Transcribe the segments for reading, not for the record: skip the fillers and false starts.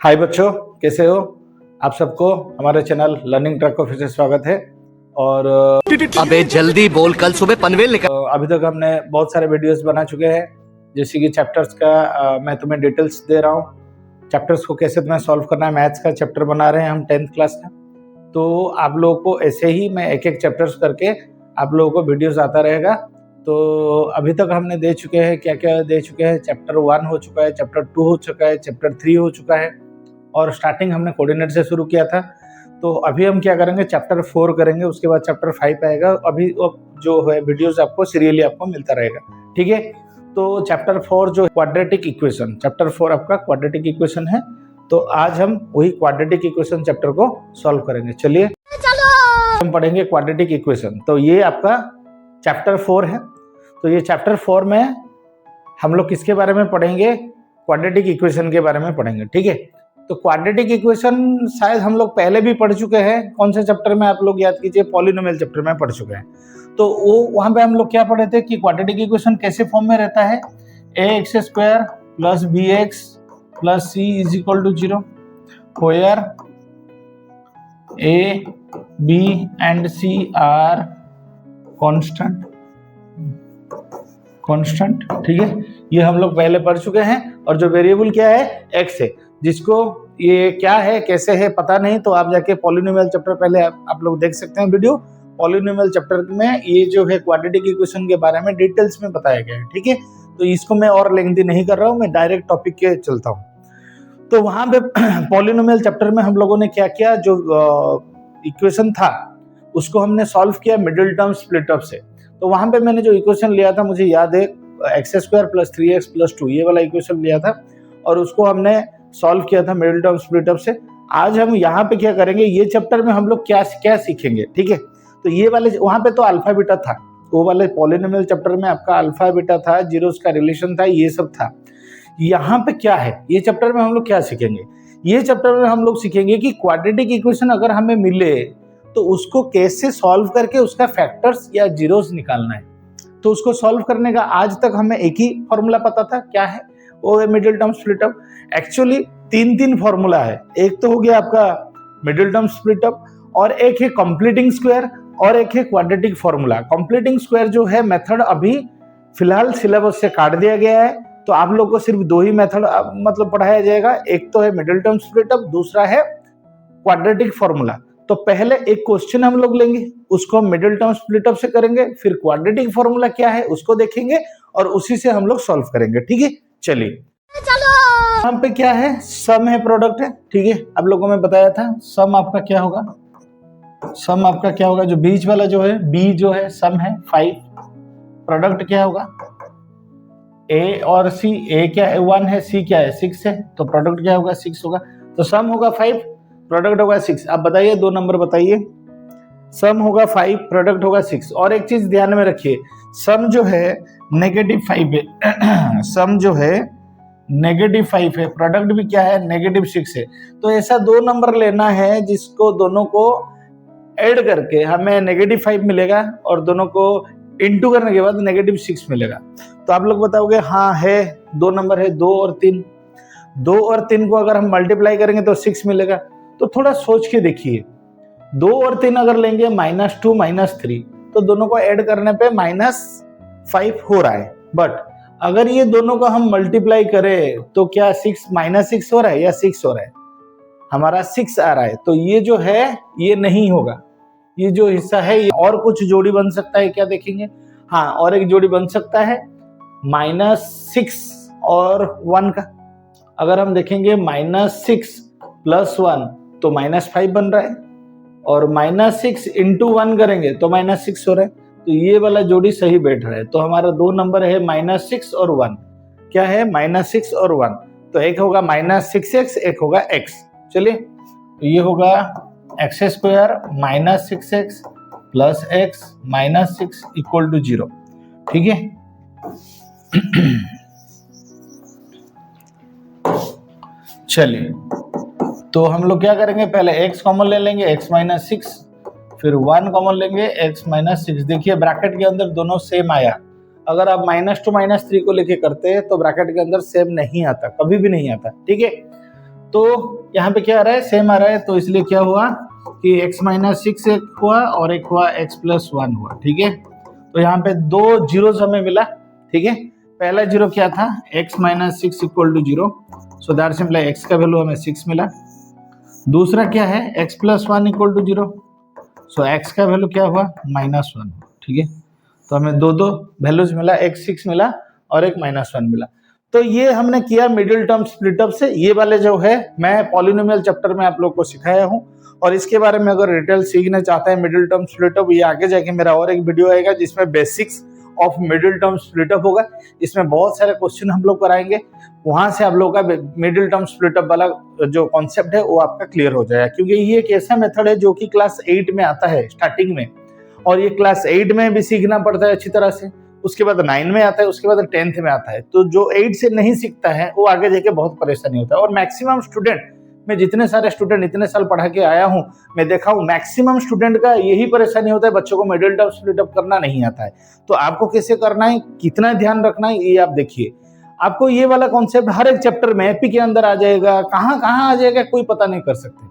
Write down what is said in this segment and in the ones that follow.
हाय बच्चों, कैसे हो आप? सबको हमारे चैनल लर्निंग ट्रैक को फिर से स्वागत है। और अबे जल्दी बोल, कल सुबह पनवेल निकल। अभी तक हमने बहुत सारे वीडियोस बना चुके हैं, जैसे कि चैप्टर्स का मैं तुम्हें डिटेल्स दे रहा हूँ। चैप्टर्स को कैसे तुम्हें सॉल्व करना है, मैथ्स का चैप्टर बना रहे हैं हम 10th क्लास का। तो आप लोगों को ऐसे ही मैं एक एक चैप्टर्स करके आप लोगों को वीडियोस आता रहेगा। तो अभी तक हमने दे चुके हैं, क्या क्या दे चुके हैं। चैप्टर 1 हो चुका है, चैप्टर 2 हो चुका है, चैप्टर 3 हो चुका है, और स्टार्टिंग हमने कोऑर्डिनेट से शुरू किया था। तो अभी हम क्या करेंगे, चैप्टर 4 करेंगे, उसके बाद चैप्टर 5 आएगा। अभी जो है वीडियोस आपको सीरियली आपको मिलता रहेगा, ठीक है। तो चैप्टर 4 जो क्वाड्रेटिक इक्वेशन, चैप्टर 4 आपका क्वाड्रेटिक इक्वेशन है। तो आज हम वही क्वाड्रेटिक इक्वेशन चैप्टर को सॉल्व करेंगे। चलिए हम पढ़ेंगे क्वाड्रेटिक इक्वेशन। तो ये आपका चैप्टर 4 है। तो ये चैप्टर 4 में हम लोग किसके बारे में पढ़ेंगे? क्वाड्रेटिक इक्वेशन के बारे में पढ़ेंगे, ठीक है। तो क्वाड्रेटिक इक्वेशन शायद हम लोग पहले भी पढ़ चुके हैं। कौन से चैप्टर में? आप लोग याद कीजिए, पॉलिनोमियल चैप्टर में पढ़ चुके हैं। तो वो वहां पे हम लोग क्या पढ़े थे कि क्वाड्रेटिक इक्वेशन कैसे फॉर्म में रहता है? ax² + bx + c = 0, where a, b and c are constant, ठीक है। ये हम लोग पहले पढ़ चुके हैं। और जो वेरिएबल क्या है? x है, जिसको ये क्या है कैसे है पता नहीं, तो आप जाके पॉलिनोमियल चैप्टर पहले आप लोग देख सकते हैं वीडियो। पॉलिनोमियल चैप्टर में ये जो है क्वाड्रेटिक इक्वेशन के बारे में डिटेल्स में बताया गया है, ठीक है। तो इसको मैं और लेंथी नहीं कर रहा हूँ, मैं डायरेक्ट टॉपिक के चलता हूँ। तो वहां पे पॉलिनोमियल चैप्टर में हम लोगों ने क्या किया, जो इक्वेशन था उसको हमने सॉल्व किया मिडिल टर्म स्प्लिट अप से। तो वहां पे मैंने जो इक्वेशन लिया था, मुझे याद है, x² + 3x + 2 ये वाला इक्वेशन लिया था, और उसको हमने सॉल्व किया था मिडिल टर्म स्प्लिट अप से। आज हम यहाँ पे क्या करेंगे, ये चैप्टर में हम लोग क्या क्या सीखेंगे, ठीक है। तो ये वाले वहां पे तो अल्फा बीटा था, वो वाले पॉलिनोमियल चैप्टर में आपका अल्फा बीटा था, जीरोस का रिलेशन था, ये सब था। यहाँ पे क्या है, ये चैप्टर में हम लोग क्या सीखेंगे? ये चैप्टर में हम लोग सीखेंगे कि क्वाड्रेटिक इक्वेशन अगर हमें मिले तो उसको कैसे सॉल्व करके उसका फैक्टर्स या जीरोस निकालना है। तो उसको सॉल्व करने का आज तक हमें एक ही फॉर्मूला पता था, क्या है? वो है middle term split up. Actually तीन फॉर्मूला है। एक तो हो गया आपका मिडिल टर्म स्प्लिट अप, और एक है कंप्लीटिंग स्क्वायर, और एक है क्वाड्रेटिक फॉर्मूला। कंप्लीटिंग स्क्वायर जो है मेथड अभी फिलहाल सिलेबस से काट दिया गया है, तो आप लोग को सिर्फ 2 ही मेथड मतलब पढ़ाया जाएगा। एक तो है मिडिल टर्म स्प्लिट अप, दूसरा है क्वाड्रेटिक फॉर्मूला। तो पहले एक क्वेश्चन हम लोग लेंगे, उसको हम मिडिल टर्म स्प्लिट अप से करेंगे, फिर क्वाड्रेटिक फॉर्मूला क्या है उसको देखेंगे, और उसी से हम लोग सॉल्व करेंगे, ठीक है। चलिए, यहाँ पे क्या है? सम है, प्रोडक्ट है, ठीक है। आप लोगों में बताया था सम आपका क्या होगा। सम आपका क्या होगा? जो बीच वाला जो है, बी जो है सम है 5, प्रोडक्ट क्या होगा? ए और सी, ए क्या है? 1 है, सी क्या है? 6 है, तो प्रोडक्ट क्या होगा? 6 होगा। तो सम होगा 5, प्रोडक्ट होगा 6। आप बताइए, 2 नंबर बताइए। सम होगा 5, प्रोडक्ट होगा 6। और एक चीज ध्यान में रखिए, सम जो है -5 है सम जो है -5 है, प्रोडक्ट भी क्या है? -6 है। तो ऐसा 2 नंबर लेना है जिसको दोनों को ऐड करके हमें -5 मिलेगा, और दोनों को इंटू करने के बाद -6 मिलेगा। तो आप लोग बताओगे हाँ है, 2 नंबर है, 2 और 3। 2 और 3 को अगर हम मल्टीप्लाई करेंगे तो 6 मिलेगा। तो थोड़ा सोच के देखिए, 2 और 3 अगर लेंगे -2 -3, तो दोनों को ऐड करने पे -5 हो रहा है। बट अगर ये दोनों को हम मल्टीप्लाई करें तो क्या 6 -6 हो रहा है या 6 हो रहा है? हमारा 6 आ रहा है। तो ये जो है ये नहीं होगा, ये जो हिस्सा है ये। और कुछ जोड़ी बन सकता है क्या, देखेंगे? हाँ, और एक जोड़ी बन सकता है -6 और 1 का। अगर हम देखेंगे -6 + 1 तो -5 बन रहा है, और -6 × 1 करेंगे तो -6 हो रहा है। तो ये वाला जोड़ी सही बैठ रहा है। तो हमारा 2 नंबर है -6 और 1। क्या है? -6 और 1। तो एक होगा -6x, एक होगा x। चलिए, तो ये होगा x² - 6x + x -6 = 0, ठीक है। चलिए, तो हम लोग क्या करेंगे, पहले x कॉमन ले लेंगे, x - 6, फिर 1 कॉमन लेंगे, x - 6। देखिए ब्रैकेट के अंदर दोनों सेम आया। अगर आप -2 -3 को लेके करते हैं तो ब्रैकेट के अंदर सेम नहीं आता, कभी भी नहीं आता, ठीक है। तो यहाँ पे क्या आ रहा है, सेम आ रहा है, तो इसलिए क्या हुआ कि x माइनस 6 एक हुआ और एक हुआ x प्लस 1 हुआ। ठीक है, तो यहाँ पे दो जीरोस हमें मिला। ठीक है, पहला जीरो क्या था, x minus 6 equal to 0, so that simply x का वैल्यू हमें 6 मिला। दूसरा क्या है, x plus 1 equal to 0, so x का वैल्यू क्या हुआ, माइनस 1। ठीक है, तो हमें दो वैल्यूज मिला, एक 6 मिला और एक माइनस 1 मिला। तो ये हमने किया मिडिल टर्म स्प्लिट अप से। ये वाले जो है मैं पॉलिनोमियल चैप्टर में आप लोग को सिखाया हूँ, और इसके बारे में अगर डिटेल सीखना चाहते हैं मिडिल टर्म स्प्लिट अप, ये आगे जाके मेरा और एक वीडियो आएगा जिसमें basics of middle term split up होगा। इसमें बहुत सारे क्वेश्चन हम लोग कराएंगे, वहां से आप लोग का मिडिल टर्म स्प्लिट अप वाला जो कॉन्सेप्ट है वो आपका क्लियर हो जाएगा, क्योंकि ये एक ऐसा मेथड है जो कि क्लास 8 में आता है स्टार्टिंग में, और ये क्लास 8 में भी सीखना पड़ता है अच्छी तरह से, उसके बाद 9 में आता है, उसके बाद 10th में आता है। तो जो 8 से नहीं सीखता है वो आगे जाके बहुत परेशानी होता है। और मैक्सिमम स्टूडेंट, मैं जितने सारे स्टूडेंट इतने साल पढ़ा के आया हूँ, मैं देखा हूँ मैक्सिमम स्टूडेंट का यही परेशानी होता है, बच्चों को मिडिल टर्म स्प्लिट अप करना नहीं आता है। तो आपको कैसे करना है, कितना ध्यान रखना है, ये आप देखिए। आपको ये वाला कॉन्सेप्ट हर एक चैप्टर में एपी के अंदर आ जाएगा, कहाँ कहाँ आ जाएगा कोई पता नहीं कर सकते।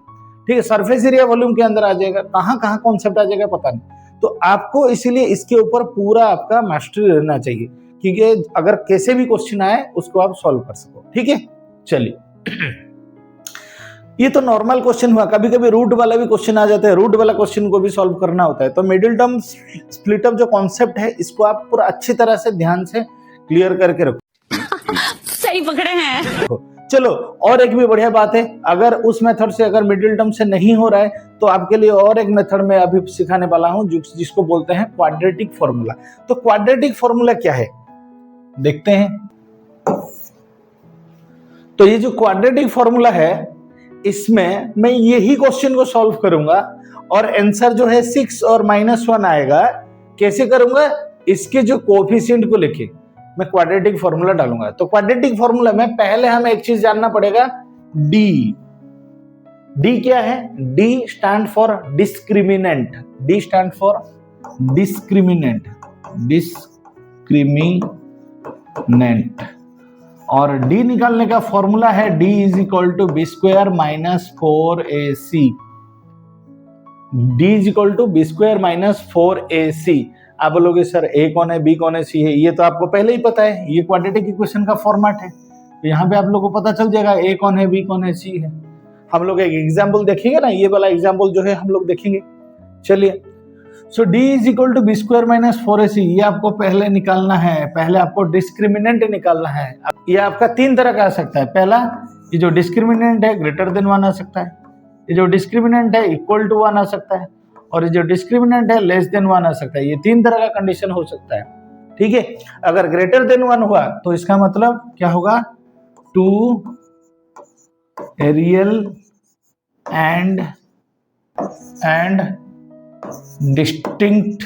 ठीक है, सरफेस एरिया वॉल्यूम के अंदर आ जाएगा, कहाँ कहाँ कॉन्सेप्ट आ जाएगा पता नहीं। तो आपको इसीलिए इसके ऊपर पूरा आपका मास्टरी रहना चाहिए, क्योंकि अगर कैसे भी क्वेश्चन आए उसको आप सॉल्व कर सको। ठीक है, चलिए ये तो नॉर्मल क्वेश्चन हुआ, कभी कभी रूट वाला भी क्वेश्चन आ जाता है, रूट वाला क्वेश्चन को भी सॉल्व करना होता है। तो मिडिल टर्म स्प्लिट अप जो कॉन्सेप्ट है इसको आप पूरा अच्छी तरह से ध्यान से क्लियर करके रखो। सही पकड़े हैं। चलो, और एक भी बढ़िया बात है, अगर उस मेथड से अगर मिडिल टर्म से नहीं हो रहा है तो आपके लिए और एक मेथड में अभी सिखाने वाला हूं जिसको बोलते हैं क्वाड्रेटिक फॉर्मूला। तो क्वाड्रेटिक फॉर्मूला क्या है देखते हैं। तो ये जो क्वाड्रेटिक फॉर्मूला है इसमें मैं यही क्वेश्चन को सॉल्व करूंगा और आंसर जो है 6 और -1 आएगा। कैसे करूंगा, इसके जो कोएफिशिएंट को लेके मैं क्वाड्रेटिक फॉर्मूला डालूंगा। तो क्वाड्रेटिक फॉर्मूला में पहले हमें एक चीज जानना पड़ेगा, डी। डी क्या है, D stand for discriminant, D stand for discriminant, discriminant. और d निकालने का फॉर्मूला है d is equal to B square minus 4ac, d is equal to B square minus 4ac। आप बोलोगे सर a कौन है, b कौन है, c है, ये तो आपको पहले ही पता है, ये क्वाड्रेटिक इक्वेशन का फॉर्मेट है। तो यहाँ पे आप लोगों को पता चल जाएगा a कौन है, b कौन है, c है। हम लोग एक एग्जाम्पल देखेंगे ना, ये वाला एग्जाम्पल जो है हम लोग देखेंगे। चलिए, so d is equal to B square minus 4ac, ये आपको पहले निकालना है, पहले आपको डिस्क्रिमिनेंट निकालना है। ये आपका तीन तरह का आ सकता है। पहला, ये जो डिस्क्रिमिनेंट है ग्रेटर देन 1 आ सकता है, ये जो डिस्क्रिमिनेंट है इक्वल टू 1 आ सकता है, और ये जो डिस्क्रिमिनेंट है लेस देन 1 आ सकता है। ये तीन तरह का कंडीशन हो सकता है। ठीक है, अगर ग्रेटर देन 1 हुआ तो इसका मतलब क्या होगा, two real and distinct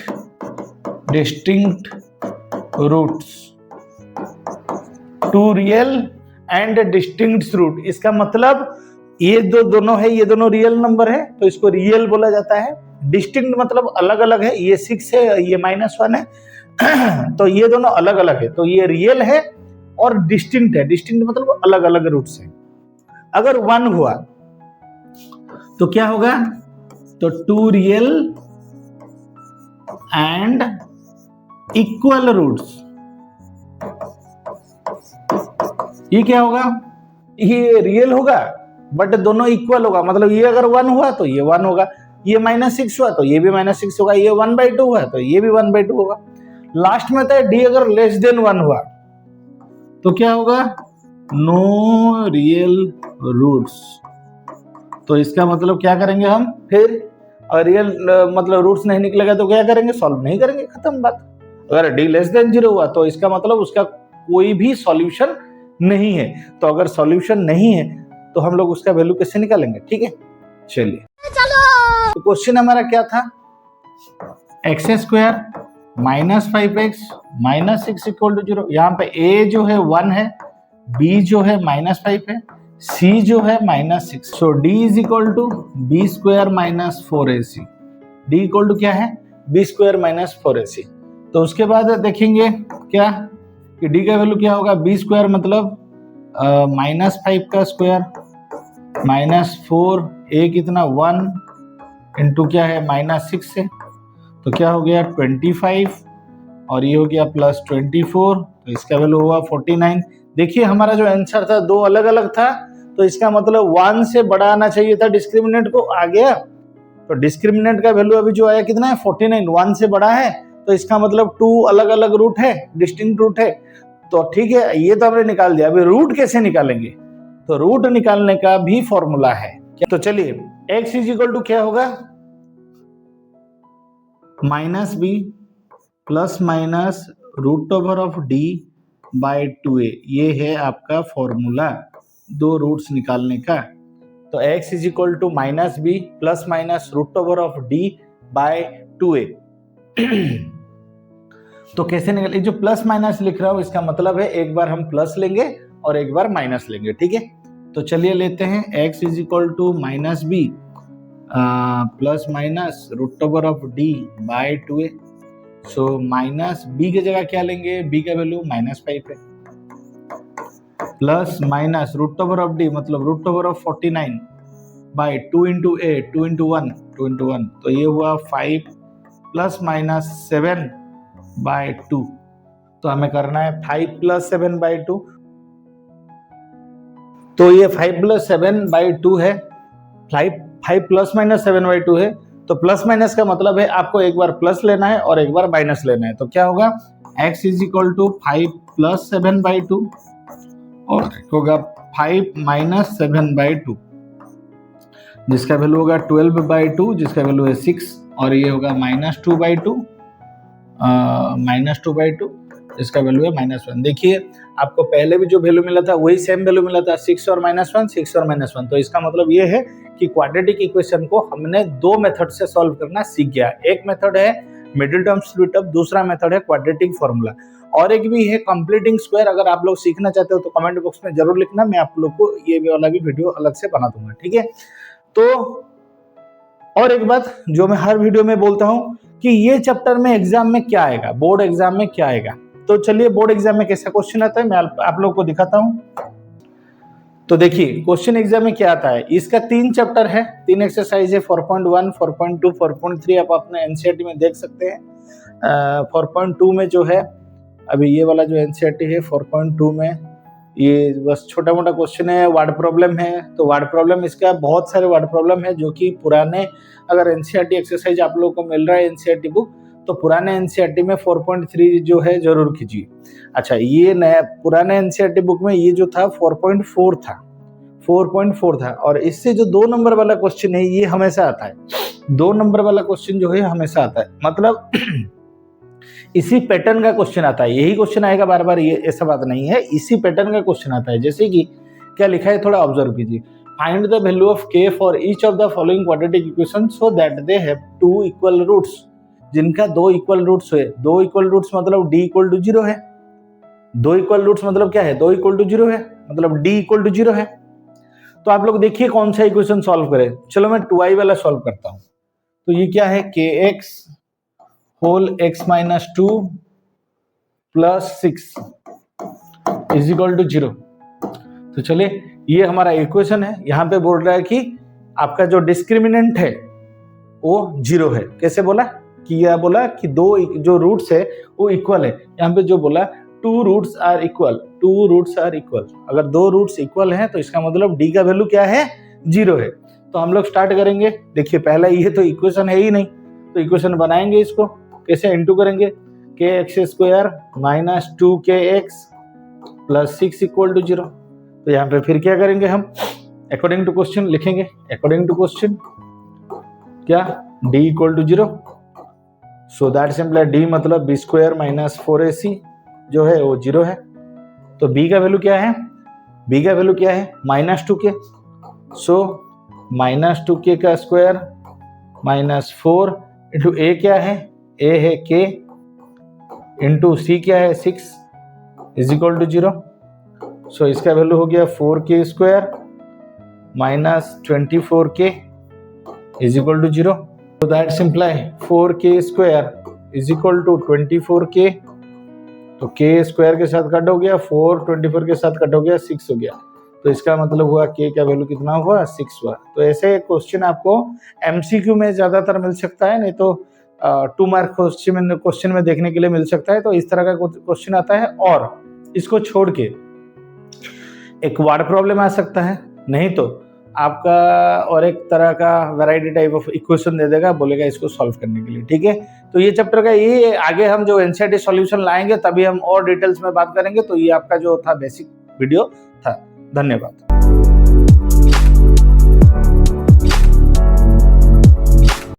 roots, two real and distinct root. इसका मतलब ये दोनों है, ये दोनों रियल नंबर है तो इसको रियल बोला जाता है। डिस्टिंक्ट मतलब अलग अलग है, ये 6 है, ये -1 है तो ये दोनों अलग अलग है, तो ये रियल है और डिस्टिंक्ट है। डिस्टिंक्ट मतलब अलग अलग रूट्स है। अगर 1 हुआ तो क्या होगा, तो two real and equal roots. ये क्या होगा, ये रियल होगा बट दोनों इक्वल होगा, मतलब ये अगर 1 हुआ तो ये 1 होगा, ये -6 हुआ तो ये भी -6 होगा, ये 1/2 हुआ तो ये भी 1/2 होगा। लास्ट में था डी अगर लेस देन 1 हुआ तो क्या होगा, नो रियल रूट्स। तो इसका मतलब क्या करेंगे हम, फिर अगर रियल मतलब रूट्स नहीं निकलेगा तो क्या करेंगे, सॉल्व नहीं करेंगे, खत्म बात। अगर डी लेस देन 0 हुआ तो इसका मतलब उसका कोई भी सॉल्यूशन नहीं है। तो अगर सॉल्यूशन नहीं है तो हम लोग उसका वैल्यू कैसे निकालेंगे। ठीक है, चलिए, तो क्वेश्चन हमारा क्या था, x² - 5x - 6 = 0। यहाँ पे a जो है 1 है, b जो है -5 है, c जो है -6। So d is equal to b² - 4ac। d equal to क्या है, b² - 4ac। तो उसके बाद देखेंगे क्या कि d का वैल्यू क्या होगा, b² मतलब -5 का स्क्वायर -4, ए कितना 1 इंटू क्या है -6 से, तो क्या हो गया 25 और ये हो गया +24, तो इसका वैल्यू हुआ 49। देखिए हमारा जो आंसर था दो अलग अलग था, तो इसका मतलब 1 से बड़ा आना चाहिए था, डिस्क्रिमिनेंट को आ गया। तो डिस्क्रिमिनेंट का वैल्यू अभी जो आया कितना है 49, 1 से बड़ा है, तो इसका मतलब 2 अलग अलग रूट है, डिस्टिंक्ट रूट है। तो ठीक है, ये तो हमने निकाल दिया। अभी रूट कैसे निकालेंगे, तो रूट निकालने का भी फॉर्मूला है। तो चलिए x इज इक्वल टू क्या होगा, -b plus minus √d by 2a, ये है आपका फॉर्मूला दो रूट्स निकालने का। तो x is equal to -b plus minus √d by 2a। तो कैसे निकल, ये जो प्लस माइनस लिख रहा हूं इसका मतलब है एक बार हम प्लस लेंगे और एक बार माइनस लेंगे, ठीक है। तो चलिए लेते हैं x is equal to -b plus minus √d by 2a। So minus b की जगह क्या लेंगे, b का वैल्यू -5 है, प्लस माइनस √d मतलब √49 by 2 into a, 2 into 1, 2 into 1, तो ये हुआ 5 प्लस माइनस 7 बाय 2। तो हमें करना है 5 प्लस 7 बाय 2, तो ये 5 प्लस 7 बाय 2 है, 5 प्लस माइनस 7 बाय 2 है। तो प्लस माइनस का मतलब है आपको एक बार प्लस लेना है और एक बार माइनस लेना है। तो क्या होगा, x is equal to 5 plus 7 by 2 और होगा 5 माइनस 7 बाई 2, जिसका वैल्यू होगा 12 बाई 2, जिसका वैल्यू है 6, और ये होगा -2 बाई 2, -2 बाई 2, इसका वैल्यू है -1। देखिए आपको पहले भी जो वैल्यू मिला था वही सेम वैल्यू मिला था, 6 और -1, 6 और -1। तो इसका मतलब ये है कि क्वाड्रेटिक इक्वेशन को हमने दो मेथड से सॉल्व करना सीख गया। एक मेथड है मिडिल टर्म स्प्लिट अप, दूसरा मेथड है क्वाड्रेटिक फॉर्मूला, और एक भी है कंप्लीटिंग स्क्वायर। अगर आप लोग सीखना चाहते हो तो कमेंट बॉक्स में जरूर लिखना, मैं आप लोग को ये वाला भी वीडियो अलग से बना दूंगा, ठीक है। तो और एक बात जो मैं हर वीडियो में बोलता हूं कि ये चैप्टर में एग्जाम में क्या आएगा, बोर्ड एग्जाम में क्या आएगा। तो चलिए बोर्ड एग्जाम में कैसा क्वेश्चन आता है मैं आप लोग को दिखाता हूं। तो देखिए क्वेश्चन एग्जाम में क्या आता है, इसका 3 चैप्टर है, 3 एक्सरसाइज है, 4.1, 4.2, 4.3 आप अपने एनसीईआरटी में देख सकते हैं। 4.2 में जो है अभी ये वाला जो एनसीईआरटी है 4.2 में ये बस छोटा मोटा क्वेश्चन है, वर्ड प्रॉब्लम है। तो वर्ड प्रॉब्लम इसका बहुत सारे वर्ड प्रॉब्लम है जो कि पुराने, अगर एनसीईआरटी एक्सरसाइज आप लोगों को मिल रहा है एनसीईआरटी बुक, तो पुराने एनसीईआरटी में 4.3 जो है जरूर कीजिए। अच्छा ये नया पुराने एनसीईआरटी बुक में ये जो था 4.4 था, 4.4 था, और इससे जो 2 नंबर वाला क्वेश्चन है ये हमेशा आता है। 2 नंबर वाला क्वेश्चन जो है हमेशा आता है, मतलब इसी पैटर्न का क्वेश्चन आता है, यही क्वेश्चन आएगा बार बार, ये ऐसा बात नहीं है, इसी पैटर्न का क्वेश्चन आता है। जैसे कि क्या लिखा है थोड़ा ऑब्जर्व कीजिए, find the value of k for each of the following quadratic equation so that they have 2 equal roots, जिनका 2 इक्वल रूट्स है। 2 इक्वल रूट्स मतलब d इक्वल टू 0 है। 2 इक्वल रूट्स मतलब क्या है, 2 इक्वल टू 0 है, मतलब d इक्वल टू 0 है। तो आप लोग देखिए कौन सा इक्वेशन सॉल्व करें। चलो मैं 2i वाला सॉल्व करता हूं। तो ये क्या है, kx whole x minus 2 plus 6 is equal to 0। तो चलिए ये हमारा इक्वेशन है। यहां पे बोल रहा है कि आपका जो डिस्क्रिमिनेंट है वो 0 है। कैसे बोला कि यह बोला कि 2 जो रूट्स है वो इक्वल है। यहाँ पे जो बोला 2 roots are equal, 2 roots are equal. अगर 2 रूट्स इक्वल हैं तो इसका मतलब d का वैल्यू क्या है, 0 है। तो हम लोग स्टार्ट करेंगे। देखिए पहला ये तो इक्वेशन है ही नहीं, तो इक्वेशन बनाएंगे, इसको कैसे इंटू करेंगे, kx² minus 2kx plus 6 equal to 0। तो यहाँ पे फिर क्या करेंगे हम, अकॉर्डिंग टू क्वेश्चन लिखेंगे, अकॉर्डिंग टू क्वेश्चन क्या, d equal to 0। So that simple d मतलब b² माइनस 4ac जो है वो 0 है। तो b का वैल्यू क्या है, b का वैल्यू क्या है, -2k। सो -2k का स्क्वायर माइनस 4 इंटू a क्या है, a है k इंटू c क्या है 6 इज इक्वल टू 0। सो इसका वैल्यू हो गया 4k² minus 24k is equal to 0। तो that simply 4k² is equal to 24k। तो k स्क्वायर के साथ कट हो गया, 4 24 के साथ कट हो गया, 6 हो गया। तो इसका मतलब हुआ k का वैल्यू कितना हुआ 6 हुआ। तो ऐसे क्वेश्चन आपको MCQ में ज्यादातर मिल सकता है, नहीं तो 2 मार्क क्वेश्चन में देखने के लिए मिल सकता है। तो इस तरह का क्वेश्चन आता है। और इसको छोड़ के एक वर्ड प्रॉब्लम आ सकता है, नहीं तो आपका और एक तरह का वैरायटी टाइप ऑफ इक्वेशन दे देगा, बोलेगा इसको सॉल्व करने के लिए। ठीक है, तो ये चैप्टर का ये आगे हम जो एनसीईआरटी सॉल्यूशन लाएंगे तभी हम और डिटेल्स में बात करेंगे। तो ये आपका जो था बेसिक वीडियो था। धन्यवाद।